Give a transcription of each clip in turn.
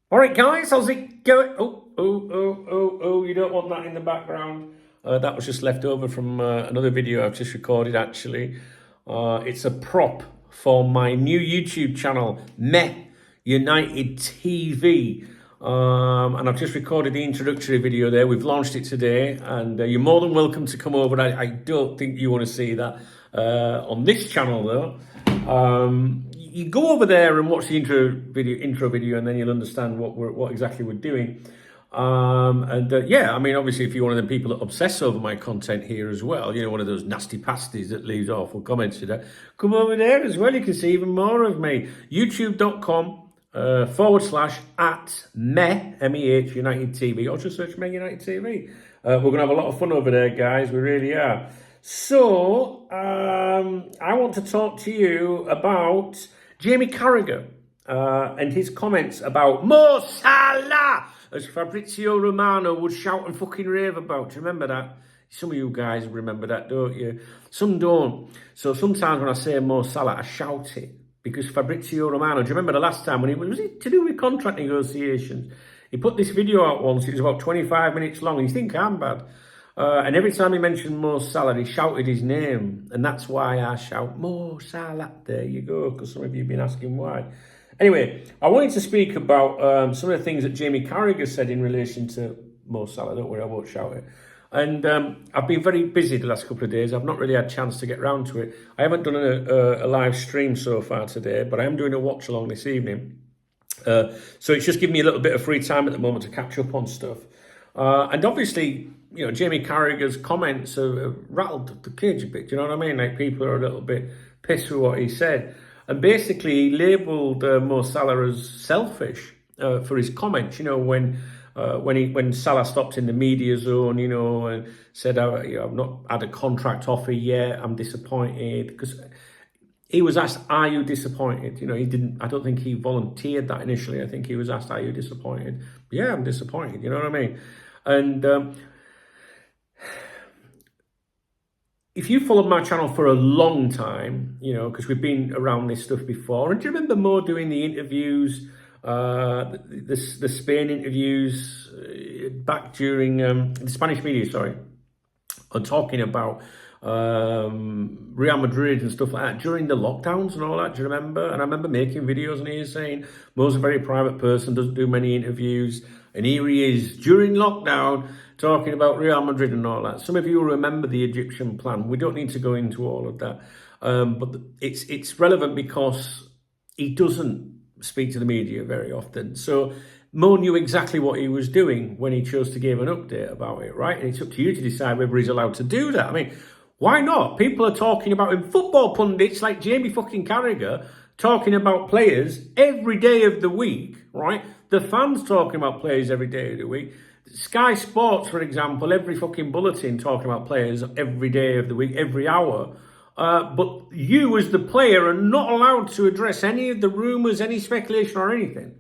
All right, guys, how's it going? Oh, you don't want that in the background. That was just left over from another video I've just recorded, actually. It's a prop for my new YouTube channel, Meh United TV. And I've just recorded the introductory video there. We've launched it today, and you're more than welcome to come over. I don't think you want to see that on this channel, though. You go over there and watch the intro video, and then you'll understand what exactly we're doing. Yeah, I mean, obviously, if you're one of the people that obsess over my content here as well, you know, one of those nasty pasties that leaves awful comments, come over there as well. You can see even more of me. YouTube.com / at Meh, MEH United TV, or just search Meh United TV. We're going to have a lot of fun over there, guys. We really are. So, I want to talk to you about Jamie Carragher and his comments about Mo Salah, as Fabrizio Romano would shout and fucking rave about. Do you remember that? Some of you guys remember that, don't you? Some don't. So sometimes when I say Mo Salah, I shout it because Fabrizio Romano, do you remember the last time when was it to do with contract negotiations? He put this video out once, it was about 25 minutes long, and you think I'm bad. And every time he mentioned Mo Salah, he shouted his name. And that's why I shout, Mo Salah. There you go, because some of you have been asking why. Anyway, I wanted to speak about some of the things that Jamie Carragher said in relation to Mo Salah. Don't worry, I won't shout it. And I've been very busy the last couple of days. I've not really had a chance to get round to it. I haven't done a live stream so far today, but I am doing a watch along this evening. So it's just giving me a little bit of free time at the moment to catch up on stuff. And obviously, you know, Jamie Carragher's comments have rattled the cage a bit. Do you know what I mean? Like, people are a little bit pissed with what he said. And basically, he labelled Mo Salah as selfish for his comments. You know, when Salah stopped in the media zone, you know, and said, I've not had a contract offer yet, I'm disappointed. Because he was asked, are you disappointed? You know, he didn't, I don't think he volunteered that initially. I think he was asked, are you disappointed? Yeah, I'm disappointed. You know what I mean? And if you followed my channel for a long time, you know, because we've been around this stuff before, and do you remember Mo doing the interviews, the Spain interviews back during the Spanish media, sorry, on talking about Real Madrid and stuff like that during the lockdowns and all that. Do you remember? And I remember making videos and he was saying Mo's a very private person, doesn't do many interviews, and here he is during lockdown talking about Real Madrid and all that. Some of you will remember the Egyptian plan. We don't need to go into all of that, but it's relevant because he doesn't speak to the media very often. So Mo knew exactly what he was doing when he chose to give an update about it, right? And it's up to you to decide whether he's allowed to do that. I mean, why not? People are talking about him. Football pundits like Jamie fucking Carragher talking about players every day of the week, right? The fans talking about players every day of the week. Sky Sports, for example, every fucking bulletin talking about players every day of the week, every hour. But you, as the player, are not allowed to address any of the rumours, any speculation or anything.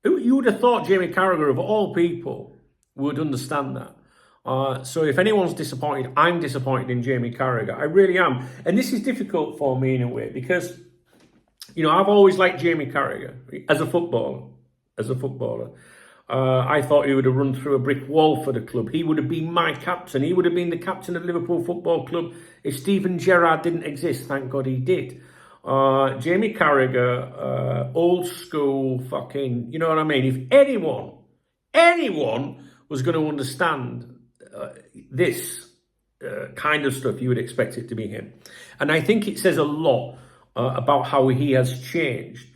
You would have thought Jamie Carragher, of all people, would understand that. So if anyone's disappointed, I'm disappointed in Jamie Carragher. I really am. And this is difficult for me in a way because, you know, I've always liked Jamie Carragher as a footballer. I thought he would have run through a brick wall for the club. He would have been my captain. He would have been the captain of Liverpool Football Club if Steven Gerrard didn't exist. Thank God he did. Jamie Carragher, old school fucking, you know what I mean? If anyone was going to understand this kind of stuff, you would expect it to be him. And I think it says a lot about how he has changed.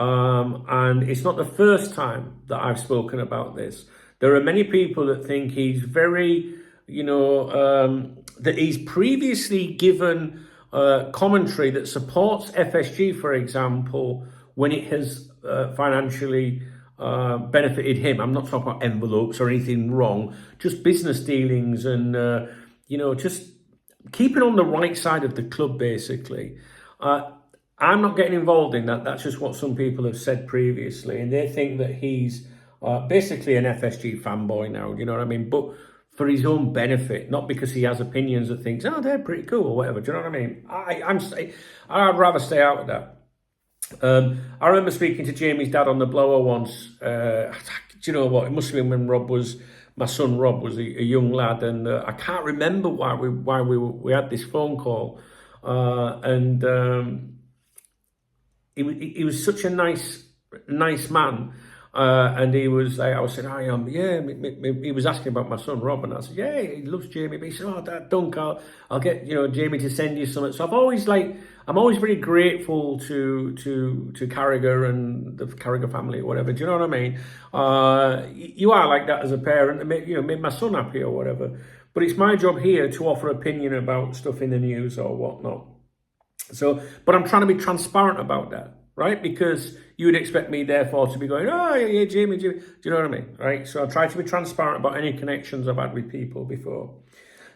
And it's not the first time that I've spoken about this. There are many people that think he's very, you know, that he's previously given commentary that supports FSG, for example, when it has financially benefited him. I'm not talking about envelopes or anything wrong, just business dealings and, you know, just keeping on the right side of the club, basically. I'm not getting involved in that. That's just what some people have said previously. And they think that he's basically an FSG fanboy now, you know what I mean? But for his own benefit, not because he has opinions that thinks, oh, they're pretty cool or whatever. Do you know what I mean? I'd rather stay out of that. I remember speaking to Jamie's dad on the blower once. Do you know what? It must have been when my son Rob was a young lad, and I can't remember why we had this phone call, and he was such a nice man. And he was, I was saying, he was asking about my son Rob, and I said, yeah, he loves Jamie. But he said, oh, Dad, Dunk, I'll get Jamie to send you something. So I'm always very grateful to Carragher and the Carragher family or whatever. Do you know what I mean? You are like that as a parent, and made my son happy or whatever. But it's my job here to offer opinion about stuff in the news or whatnot. So, but I'm trying to be transparent about that, right? Because you would expect me, therefore, to be going, oh, yeah, Jamie. Do you know what I mean? Right? So I try to be transparent about any connections I've had with people before.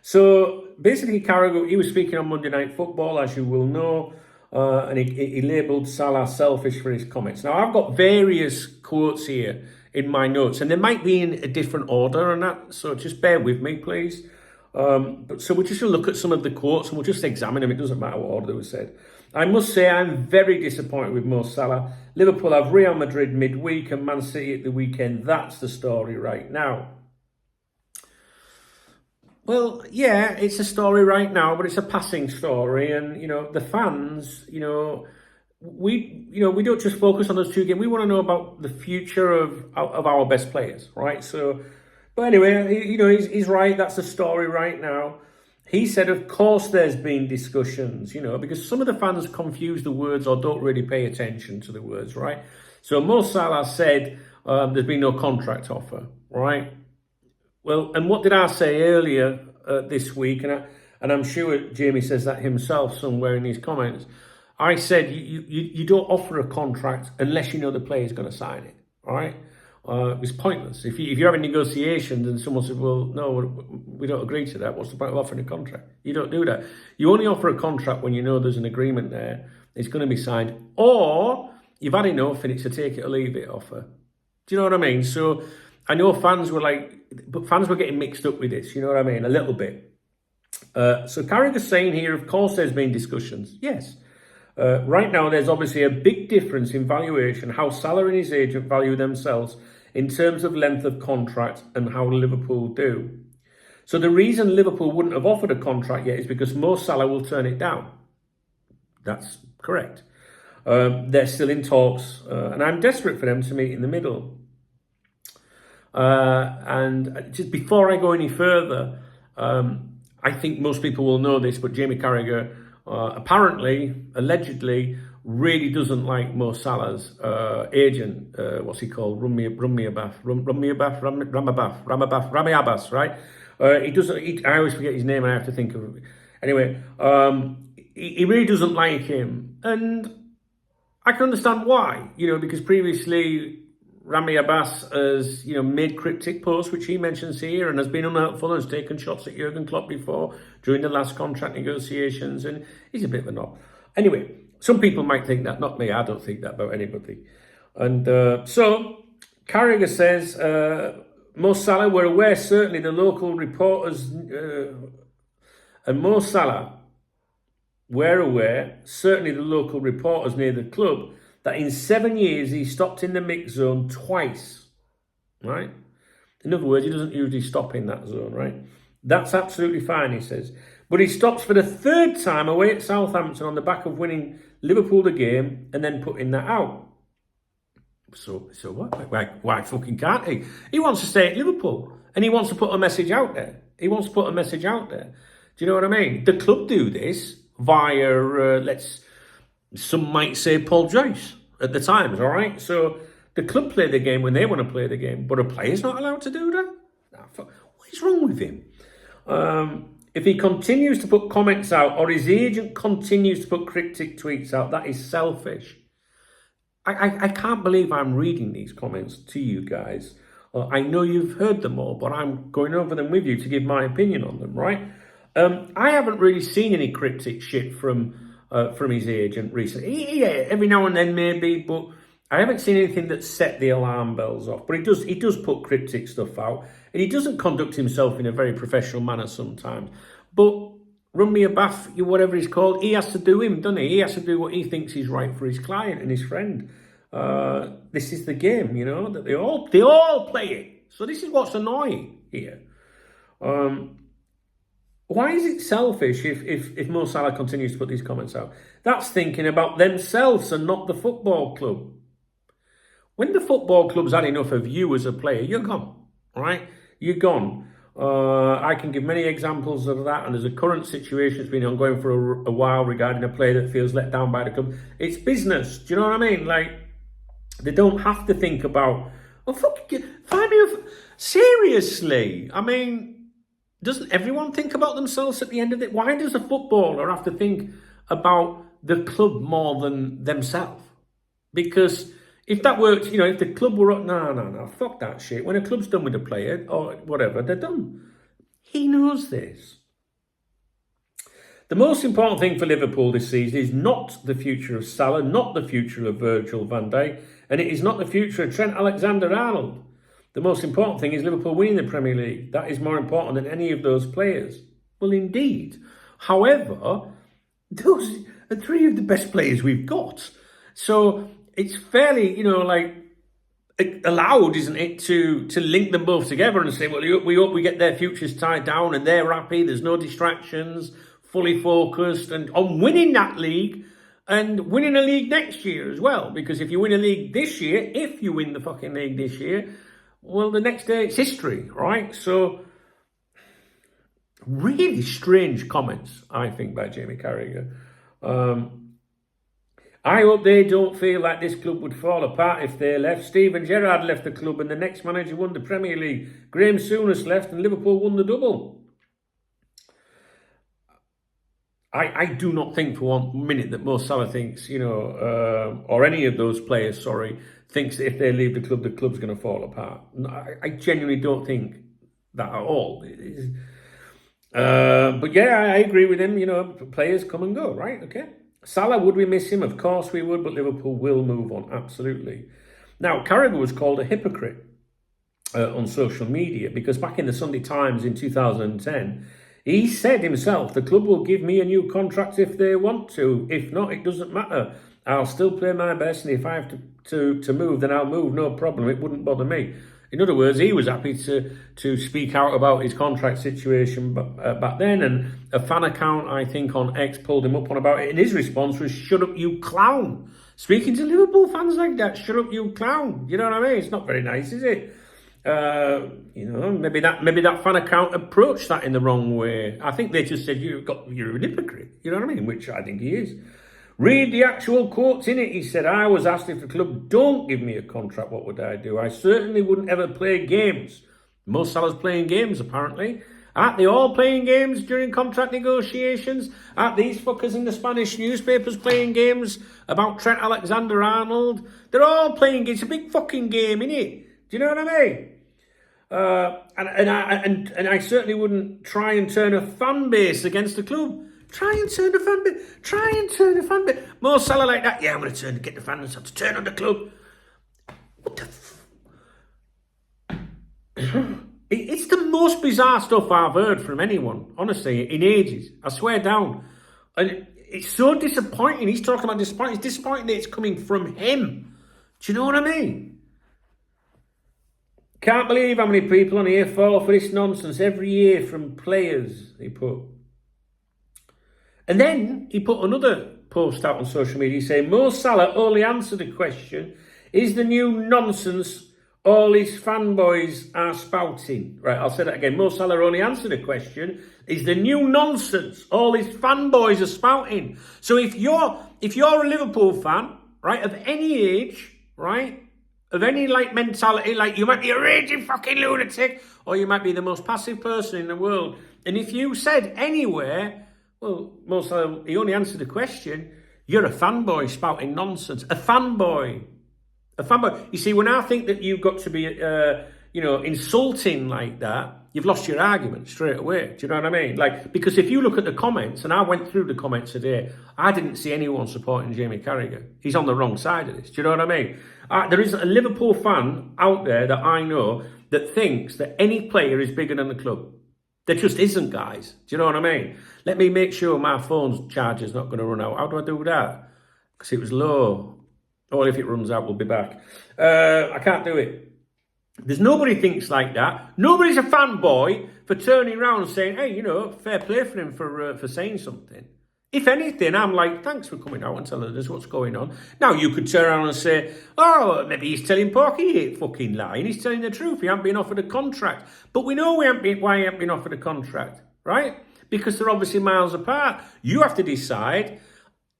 So basically, Carragher, he was speaking on Monday Night Football, as you will know, and he labelled Salah selfish for his comments. Now, I've got various quotes here in my notes, and they might be in a different order and that, so just bear with me, please. So we're just going to look at some of the quotes and we'll just examine them. It doesn't matter what order they were said. I must say I'm very disappointed with Mo Salah. Liverpool have Real Madrid midweek and Man City at the weekend. That's the story right now. Well, yeah, it's a story right now, but it's a passing story. And, the fans, we don't just focus on those two games. We want to know about the future of our best players, right? So, but anyway, he's right. That's the story right now. He said, of course, there's been discussions, because some of the fans confuse the words or don't really pay attention to the words, right? So Mo Salah said there's been no contract offer, right? Well, and what did I say earlier this week? And I'm sure Jamie says that himself somewhere in his comments. I said you don't offer a contract unless you know the player's going to sign it, all right? It's pointless. If you're having negotiations and someone says, well, no, we don't agree to that, what's the point of offering a contract? You don't do that. You only offer a contract when you know there's an agreement there, it's going to be signed, or you've had enough and it's a take it or leave it offer. Do you know what I mean? So I know fans were getting mixed up with this, you know what I mean? A little bit. So Carragher's saying here, of course there's been discussions. Yes. Right now, there's obviously a big difference in valuation, how Salah and his agent value themselves in terms of length of contract and how Liverpool do. So the reason Liverpool wouldn't have offered a contract yet is because Mo Salah will turn it down. That's correct. They're still in talks, and I'm desperate for them to meet in the middle. And just before I go any further, I think most people will know this, but Jamie Carragher allegedly, really doesn't like Mo Salah's agent. What's he called? Rami Abbas, right? He doesn't. I always forget his name, and I have to think of it. Anyway, he really doesn't like him, and I can understand why. Because previously Rami Abbas has, made cryptic posts, which he mentions here, and has been unhelpful and has taken shots at Jurgen Klopp before during the last contract negotiations, and he's a bit of a knob. Anyway, some people might think that, not me. I don't think that about anybody. And so Carragher says, Mo Salah, we're aware, certainly the local reporters, and Mo Salah, we're aware, certainly the local reporters near the club, that in 7 years he stopped in the mix zone twice, right? In other words, he doesn't usually stop in that zone, right? That's absolutely fine, he says. But he stops for the third time away at Southampton on the back of winning Liverpool the game and then putting that out. So what? Why fucking can't he? He wants to stay at Liverpool and he wants to put a message out there. Do you know what I mean? The club do this via, some might say Paul Joyce at the Times, all right? So the club play the game when they want to play the game, but a player's not allowed to do that? What is wrong with him? If he continues to put comments out or his agent continues to put cryptic tweets out, that is selfish. I can't believe I'm reading these comments to you guys. I know you've heard them all, but I'm going over them with you to give my opinion on them, right? I haven't really seen any cryptic shit from his agent recently. Yeah, every now and then maybe, but I haven't seen anything that set the alarm bells off. But he does put cryptic stuff out, and he doesn't conduct himself in a very professional manner sometimes. But run me a bath, whatever he's called. He has to do him, doesn't he? He has to do what he thinks is right for his client and his friend. This is the game, that they all play it. So this is what's annoying here. Why is it selfish if Mo Salah continues to put these comments out? That's thinking about themselves and not the football club. When the football club's had enough of you as a player, you're gone, right? You're gone. I can give many examples of that, and there's a current situation that's been ongoing for a while regarding a player that feels let down by the club. It's business. Do you know what I mean? Like, they don't have to think about, seriously. I mean, doesn't everyone think about themselves at the end of it? Why does a footballer have to think about the club more than themselves? Because if that worked, if the club were up, no, fuck that shit. When a club's done with a player or whatever, they're done. He knows this. The most important thing for Liverpool this season is not the future of Salah, not the future of Virgil van Dijk, and it is not the future of Trent Alexander-Arnold. The most important thing is Liverpool winning the Premier League. That is more important than any of those players. Well, indeed. However, those are three of the best players we've got. So it's fairly, allowed, isn't it, to link them both together and say, well, we hope we get their futures tied down and they're happy, there's no distractions, fully focused and on winning that league and winning a league next year as well. Because if you win a league this year, if you win the fucking league this year, well, the next day it's history, right? So, really strange comments, I think, by Jamie Carragher. I hope they don't feel like this club would fall apart if they left. Steven Gerrard left the club and the next manager won the Premier League. Graham Souness left and Liverpool won the double. I do not think for 1 minute that Mo Salah thinks, or any of those players, thinks that if they leave the club's going to fall apart. I genuinely don't think that at all. But yeah, I agree with him. Players come and go, right? Okay. Salah, would we miss him? Of course we would, but Liverpool will move on, absolutely. Now, Carragher was called a hypocrite on social media because back in the Sunday Times in 2010, he said himself, the club will give me a new contract if they want to. If not, it doesn't matter. I'll still play my best, and if I have to move, then I'll move, no problem. It wouldn't bother me. In other words, he was happy to speak out about his contract situation back then, and a fan account, I think, on X pulled him up on about it, and his response was, shut up, you clown. Speaking to Liverpool fans like that, shut up, you clown. You know what I mean? It's not very nice, is it? Maybe that fan account approached that in the wrong way. I think they just said, you're a hypocrite. You know what I mean? Which I think he is. Read the actual quotes in it. He said, I was asked if the club don't give me a contract, what would I do? I certainly wouldn't ever play games. Mo Salah's playing games, apparently. Aren't they all playing games during contract negotiations? Aren't these fuckers in the Spanish newspapers playing games about Trent Alexander-Arnold? They're all playing games. It's a big fucking game, innit? Do you know what I mean? And I certainly wouldn't try and turn a fan base against the club. Try and turn the fan base. Mo Salah like that. Yeah, I'm going to get the fans to turn on the club. What the It's the most bizarre stuff I've heard from anyone, honestly, in ages. I swear down. And it's so disappointing. He's talking about disappointing. It's disappointing that it's coming from him. Do you know what I mean? Can't believe how many people on here fall for this nonsense every year from players, he put. And then he put another post out on social media saying, Mo Salah only answered the question, is the new nonsense all his fanboys are spouting? Right, I'll say that again. Mo Salah only answered the question, is the new nonsense all his fanboys are spouting? So if you're a Liverpool fan, right, of any age, right, of any mentality, you might be a raging fucking lunatic, or you might be the most passive person in the world. And if you said anywhere, well, Mo Salah, he only answered the question, you're a fanboy spouting nonsense. A fanboy. You see, when I think that you've got to be, insulting like that, you've lost your argument straight away. Do you know what I mean? Because if you look at the comments, and I went through the comments today, I didn't see anyone supporting Jamie Carragher. He's on the wrong side of this. Do you know what I mean? There is a Liverpool fan out there that I know that thinks that any player is bigger than the club. There just isn't, guys. Do you know what I mean? Let me make sure my phone's charger's not going to run out. How do I do that? Because it was low. Or if it runs out, we'll be back. I can't do it. There's nobody thinks like that. Nobody's a fanboy for turning around and saying, hey, fair play for him for saying something. If anything, I'm like, thanks for coming out and telling us what's going on. Now, you could turn around and say, oh, maybe he's telling Porky he ain't fucking lying. He's telling the truth. He hasn't been offered a contract. But we know why he hasn't been offered a contract, right? Because they're obviously miles apart. You have to decide,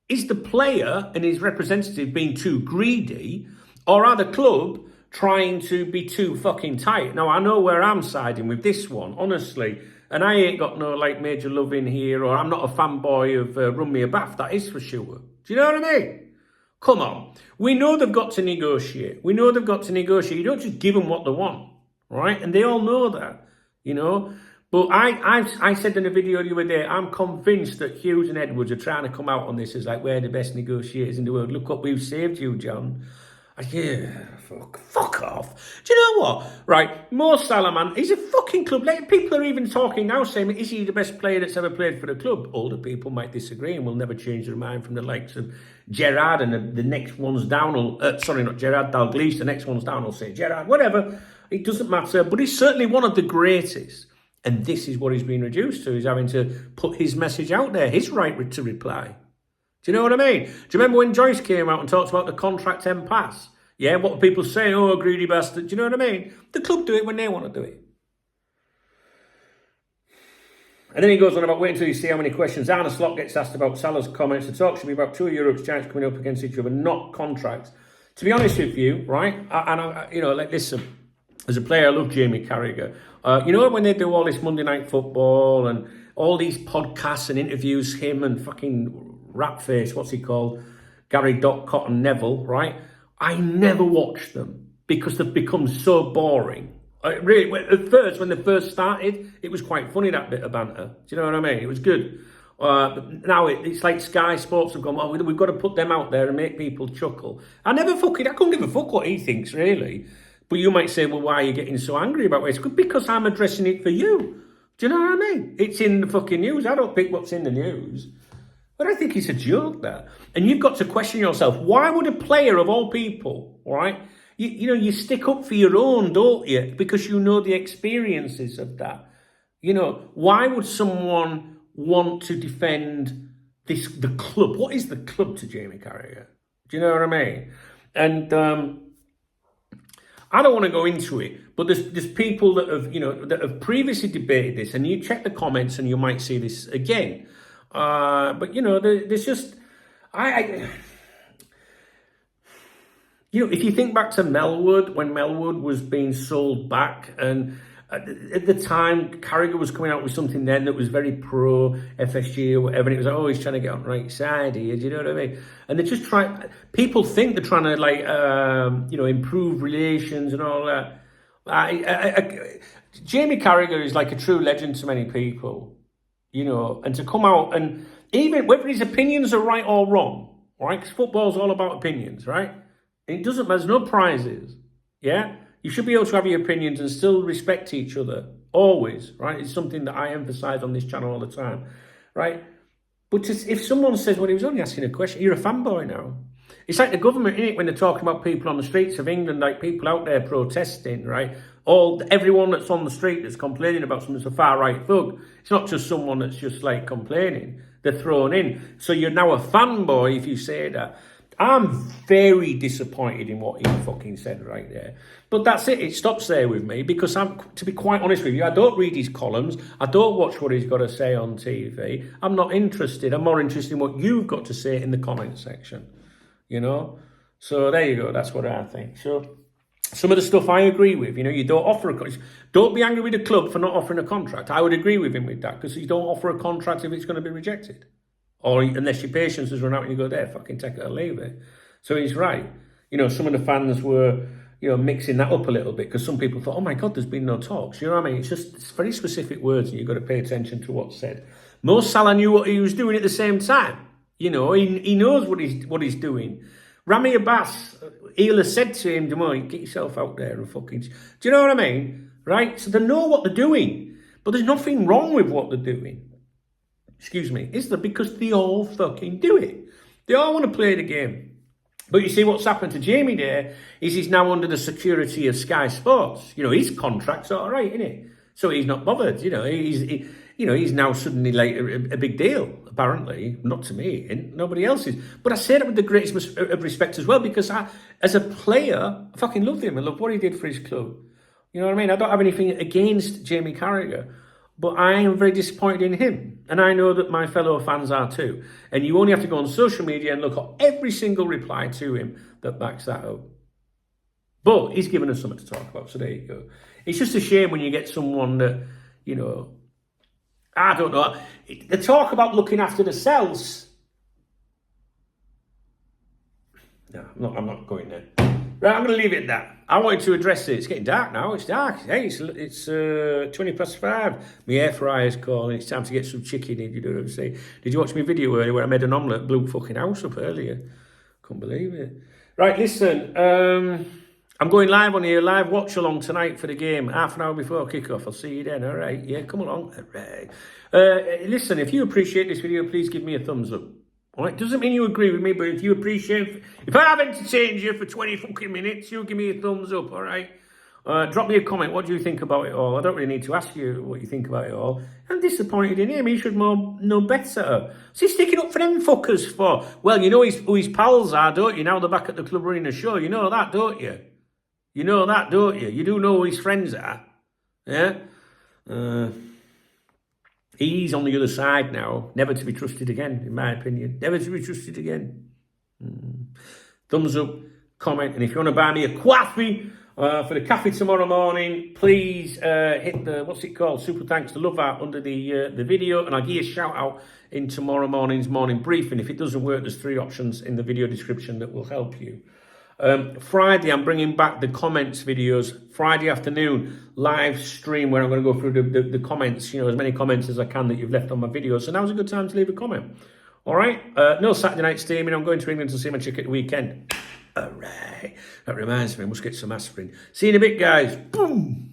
is the player and his representative being too greedy, or are the club trying to be too fucking tight? Now, I know where I'm siding with this one, honestly. And I ain't got no, major love in here, or I'm not a fanboy of Run Me a Bath, that is for sure. Do you know what I mean? Come on. We know they've got to negotiate. You don't just give them what they want, right? And they all know that, But I said in a video the other day, I'm convinced that Hughes and Edwards are trying to come out on this as we're the best negotiators in the world. Look what we've saved you, John. Yeah, fuck off. Do you know what? Right, Mo Salah, man, he's a fucking club. People are even talking now saying, is he the best player that's ever played for the club? Older people might disagree and will never change their mind from the likes of Gerrard, and the next one's down will, sorry, not Gerrard, Dalglish, the next one's down will say Gerrard, whatever. It doesn't matter, but he's certainly one of the greatest. And this is what he's been reduced to. He's having to put his message out there, his right to reply. Do you know what I mean? Do you remember when Joyce came out and talked about the contract impasse? Yeah, what people saying, oh, greedy bastard. Do you know what I mean? The club do it when they want to do it. And then he goes on about waiting until you see how many questions. Arne Slot gets asked about Salah's comments. The talk should be about two of Europe's giants coming up against each other, not contracts. To be honest with you, right? Listen, as a player, I love Jamie Carragher. When they do all this Monday Night Football and all these podcasts and interviews, him and fucking Ratface, what's he called? Gary Doc Cotton Neville, right? I never watch them because they've become so boring. Really, at first, when they first started, it was quite funny, that bit of banter. Do you know what I mean? It was good. But now it's like Sky Sports have gone, oh, we've got to put them out there and make people chuckle. I couldn't give a fuck what he thinks, really. But you might say, well, why are you getting so angry about it? It's good because I'm addressing it for you. Do you know what I mean? It's in the fucking news. I don't pick what's in the news. But I think it's a joke, that. And you've got to question yourself, why would a player of all people, all right, you stick up for your own, don't you? Because you know the experiences of that. Why would someone want to defend the club? What is the club to Jamie Carragher? Do you know what I mean? And I don't want to go into it, but there's people that have previously debated this, and you check the comments and you might see this again. But there's just if you think back to Melwood, when Melwood was being sold back, and at the time Carragher was coming out with something then that was very pro FSG or whatever, and it was like, oh, he's trying to get on the right side here. Do you know what I mean? And they're just people think they're trying to improve relations and all that. Jamie Carragher is like a true legend to many people. And to come out and even whether his opinions are right or wrong, right? Because football's all about opinions, right? It doesn't, there's no prizes, yeah? You should be able to have your opinions and still respect each other, always, right? It's something that I emphasize on this channel all the time, right? But if someone says, well, he was only asking a question, you're a fanboy now. It's like the government, innit, when they're talking about people on the streets of England, like people out there protesting, right? Everyone that's on the street that's complaining about something's a far-right thug. It's not just someone that's just complaining. They're thrown in. So you're now a fanboy if you say that. I'm very disappointed in what he fucking said right there. But that's it. It stops there with me because to be quite honest with you, I don't read his columns. I don't watch what he's got to say on TV. I'm not interested. I'm more interested in what you've got to say in the comment section. So there you go. That's what I think. So some of the stuff I agree with, you don't offer don't be angry with the club for not offering a contract. I would agree with him with that because you don't offer a contract if it's going to be rejected. Or unless your patience has run out and you go, there, fucking take it or leave it. So he's right. Some of the fans were, mixing that up a little bit because some people thought, oh my God, there's been no talks. You know what I mean? It's very specific words and you've got to pay attention to what's said. Mo Salah knew what he was doing at the same time. He knows what he's doing. Rami Abbas, Ela said to him, get yourself out there and fucking... Do you know what I mean? Right? So they know what they're doing. But there's nothing wrong with what they're doing. Excuse me, is there? Because they all fucking do it. They all want to play the game. But you see what's happened to Jamie there is he's now under the security of Sky Sports. You know, his contract's all right, isn't it? So he's not bothered. You know, he's now suddenly like a big deal, apparently. Not to me, and nobody else is. But I say that with the greatest of respect as well, because as a player, I fucking love him. I love what he did for his club. You know what I mean? I don't have anything against Jamie Carragher, but I am very disappointed in him. And I know that my fellow fans are too. And you only have to go on social media and look at every single reply to him that backs that up. But he's given us something to talk about, so there you go. It's just a shame when you get someone that, you know, I don't know. The talk about looking after the cells. No, I'm not going there. Right, I'm going to leave it at that. I wanted to address it. It's getting dark now. It's dark. Hey, it's 20 past 5. My air fryer's calling. It's time to get some chicken in. You know what I'm saying? Did you watch my video earlier where I made an omelette? Blew fucking house up earlier. Couldn't believe it. Right, listen. I'm going live on here. Live watch along tonight for the game. Half an hour before kickoff. I'll see you then. All right. Yeah, come along. All right. Listen, if you appreciate this video, please give me a thumbs up. All right, doesn't mean you agree with me, but if you appreciate, if I have entertained you for 20 fucking minutes, you give me a thumbs up, all right? Drop me a comment. What do you think about it all? I don't really need to ask you what you think about it all. I'm disappointed in him. He should know better. What's he sticking up for them fuckers for? Well, you know who his pals are, don't you? Now they're back at the club running the show. You know that, don't you? You know that, don't you? You do know who his friends are. Yeah? He's on the other side now, never to be trusted again, in my opinion. Never to be trusted again. Thumbs up, comment, and if you want to buy me a coffee for the cafe tomorrow morning, please hit the, what's it called, super thanks to love art under the video, and I'll give you a shout out in tomorrow morning's morning briefing. If it doesn't work, there's 3 options in the video description that will help you. Friday, I'm bringing back the comments videos. Friday afternoon, live stream where I'm going to go through the comments, you know, as many comments as I can that you've left on my video. So now's a good time to leave a comment. All right? No Saturday night streaming. I'm going to England to see my chick at the weekend. All right. That reminds me, I must get some aspirin. See you in a bit, guys. Boom.